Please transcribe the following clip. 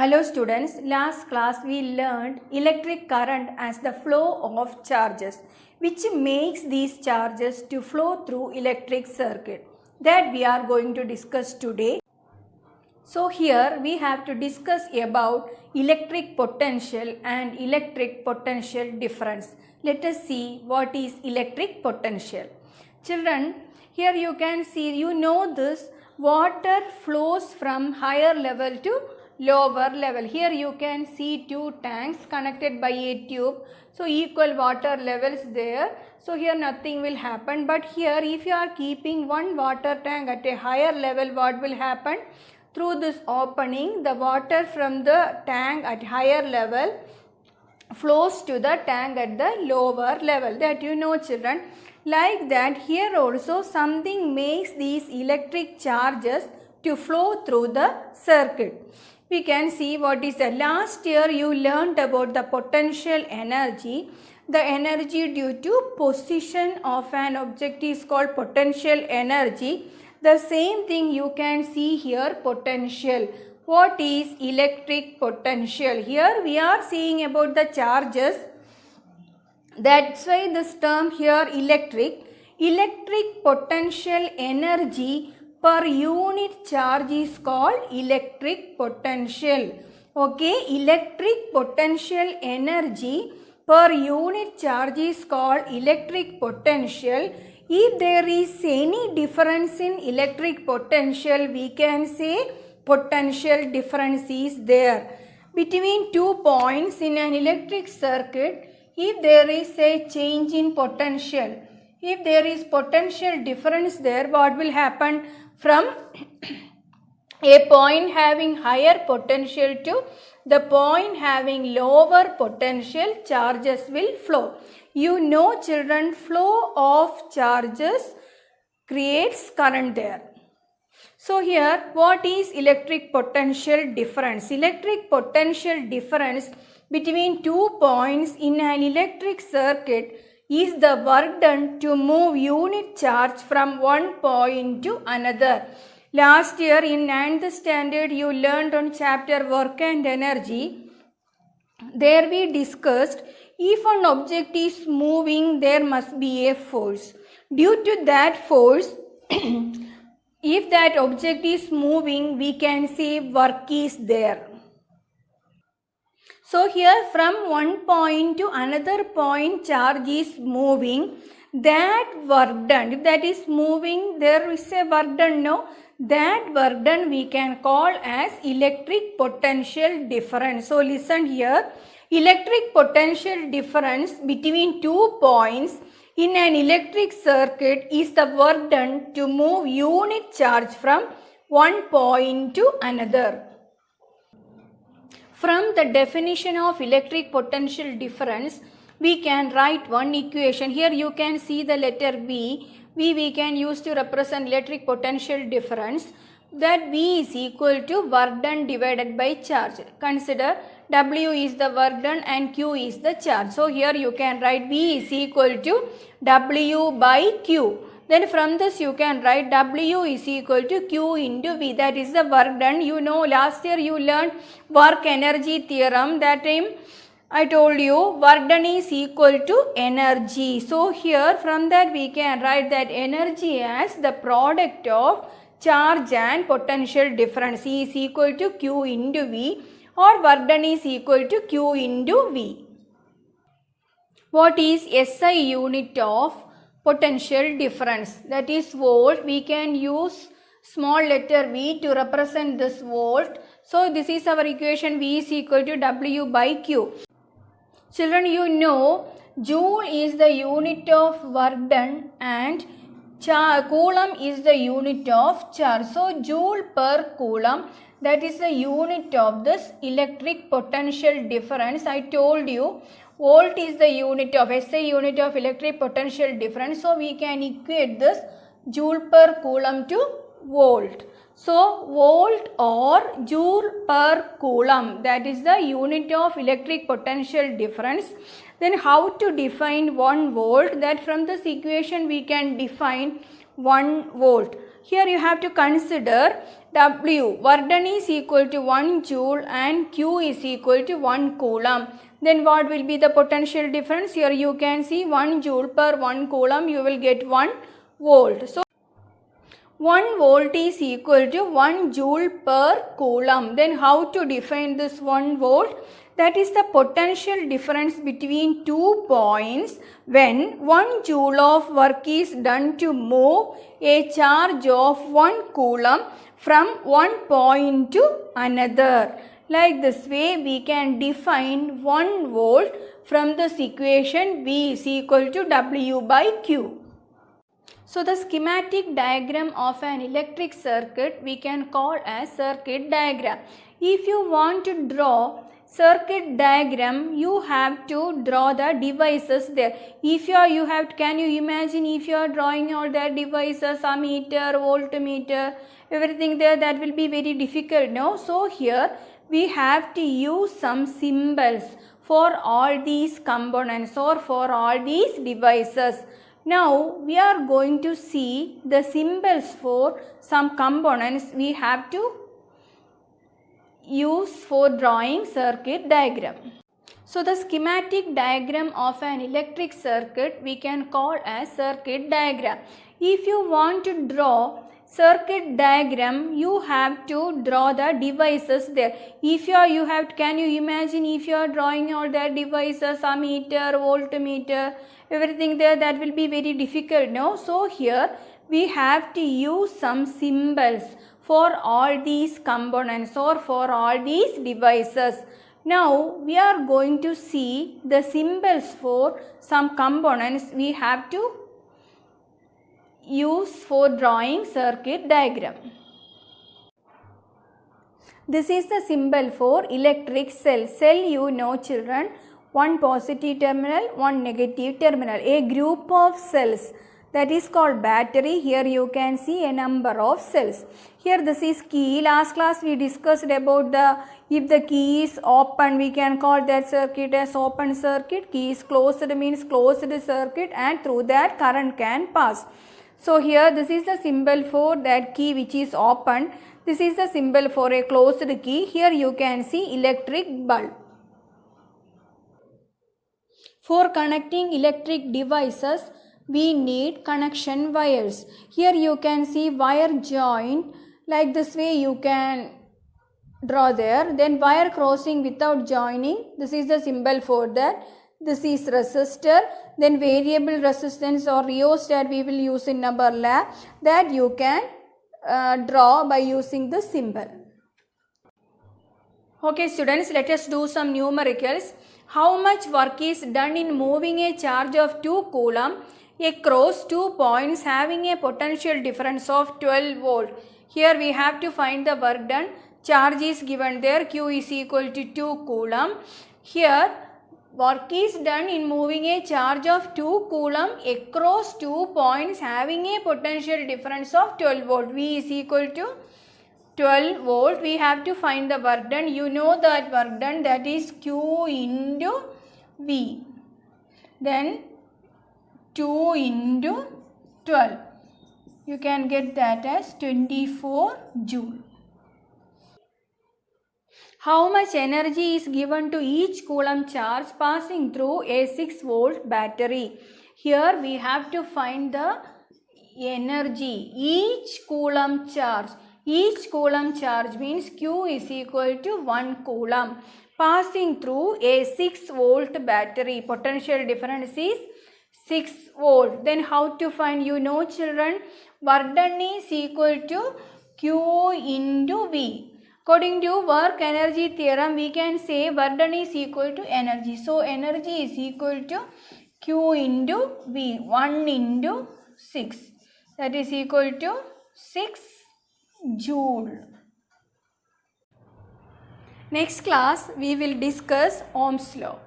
Hello students, last class we learned electric current as the flow of charges which makes these charges to flow through electric circuit that we are going to discuss today. So here we have to discuss about electric potential and electric potential difference. Let us see what is electric potential. Children, here you can see, you know this, water flows from higher level to lower level. Here you can see two tanks connected by a tube. So equal water levels there. So here nothing will happen. But here if you are keeping one water tank at a higher level, what will happen? Through this opening, the water from the tank at higher level flows to the tank at the lower level. That you know, children. Like that, here also something makes these electric charges to flow through the circuit. We can see what is the last year you learned about the potential energy. The energy due to position of an object is called potential energy. The same thing you can see here, potential. What is electric potential? Here we are seeing about the charges. That's why this term here electric. Electric potential energy per unit charge is called electric potential. Okay, electric potential energy per unit charge is called electric potential. If there is any difference in electric potential, we can say potential difference is there. Between 2 points in an electric circuit, if there is a change in potential, if there is potential difference there, what will happen? From a point having higher potential to the point having lower potential, charges will flow. You know, children, flow of charges creates current there. So here, what is electric potential difference? Electric potential difference between 2 points in an electric circuit is the work done to move unit charge from one point to another. Last year in 9th standard you learned on chapter work and energy. There we discussed if an object is moving, there must be a force. Due to that force, if that object is moving, we can say work is there. So here from one point to another point charge is moving, that work done, if that is moving, there is a work done, no? That work done we can call as electric potential difference. So listen here, electric potential difference between 2 points in an electric circuit is the work done to move unit charge from one point to another. From the definition of electric potential difference, we can write one equation. Here you can see the letter V. V we can use to represent electric potential difference. That V is equal to work done divided by charge. Consider W is the work done and Q is the charge. So here you can write V is equal to W by Q. Then from this you can write W is equal to Q into V. That is the work done. You know, last year you learned work energy theorem. That time I told you work done is equal to energy. So here from that we can write that energy as the product of charge and potential difference. E is equal to Q into V, or work done is equal to Q into V. What is SI unit of potential difference? That is volt. We can use small letter V to represent this volt. So this is our equation, V is equal to W by Q. Children, you know joule is the unit of work done and coulomb is the unit of charge. So joule per coulomb, that is the unit of this electric potential difference. I told you volt is the unit of SI unit of electric potential difference. So we can equate this joule per coulomb to volt. So volt or joule per coulomb, that is the unit of electric potential difference. Then how to define 1 volt? That from this equation we can define 1 volt. Here you have to consider W, work done is equal to 1 joule and Q is equal to 1 coulomb. Then what will be the potential difference? Here you can see 1 joule per 1 coulomb, you will get 1 volt. So 1 volt is equal to 1 joule per coulomb. Then how to define this 1 volt? That is the potential difference between 2 points when 1 joule of work is done to move a charge of 1 coulomb from one point to another. Like this way we can define 1 volt from this equation V is equal to W by Q. So the schematic diagram of an electric circuit we can call as circuit diagram. If you want to draw circuit diagram, you have to draw the devices there. Can you imagine if you are drawing all the devices, ammeter, voltmeter, everything there, that will be very difficult, no? So here we have to use some symbols for all these components or for all these devices. Now we are going to see the symbols for some components we have to use for drawing circuit diagram. So the schematic diagram of an electric circuit we can call as circuit diagram. If you want to draw circuit diagram, you have to draw the devices there. Can you imagine if you are drawing all the devices, ammeter, voltmeter, everything there, that will be very difficult, no? So here we have to use some symbols for all these components or for all these devices. Now we are going to see the symbols for some components we have to use for drawing circuit diagram. This is the symbol for electric cell. Cell, you know children, one positive terminal, one negative terminal. A group of cells, that is called battery. Here you can see a number of cells. Here this is key. Last class we discussed about if the key is open, we can call that circuit as open circuit. Key is closed means closed circuit, and through that current can pass. So here this is the symbol for that key which is open. This is the symbol for a closed key. Here you can see electric bulb. For connecting electric devices, we need connection wires. Here you can see wire joint. Like this way you can draw there. Then wire crossing without joining. This is the symbol for that. This is resistor. Then variable resistance or rheostat we will use in our lab. That you can draw by using the symbol. Okay students, let us do some numericals. How much work is done in moving a charge of 2 coulomb across 2 points having a potential difference of 12 volt. Here we have to find the work done. Charge is given there, Q is equal to 2 coulomb. Here work is done in moving a charge of 2 coulomb across 2 points having a potential difference of 12 volt. V is equal to 12 volt. We have to find the work done. You know that work done, that is Q into V. Then 2 into 12. You can get that as 24 joule. How much energy is given to each coulomb charge passing through a 6 volt battery? Here we have to find the energy. Each coulomb charge. Each coulomb charge means Q is equal to 1 coulomb passing through a 6 volt battery. Potential difference is 6 volt. Then how to find? You know children, work done is equal to Q into V. According to work energy theorem, we can say work done is equal to energy. So energy is equal to Q into V. 1 into 6. That is equal to 6 joule. Next class we will discuss Ohm's law.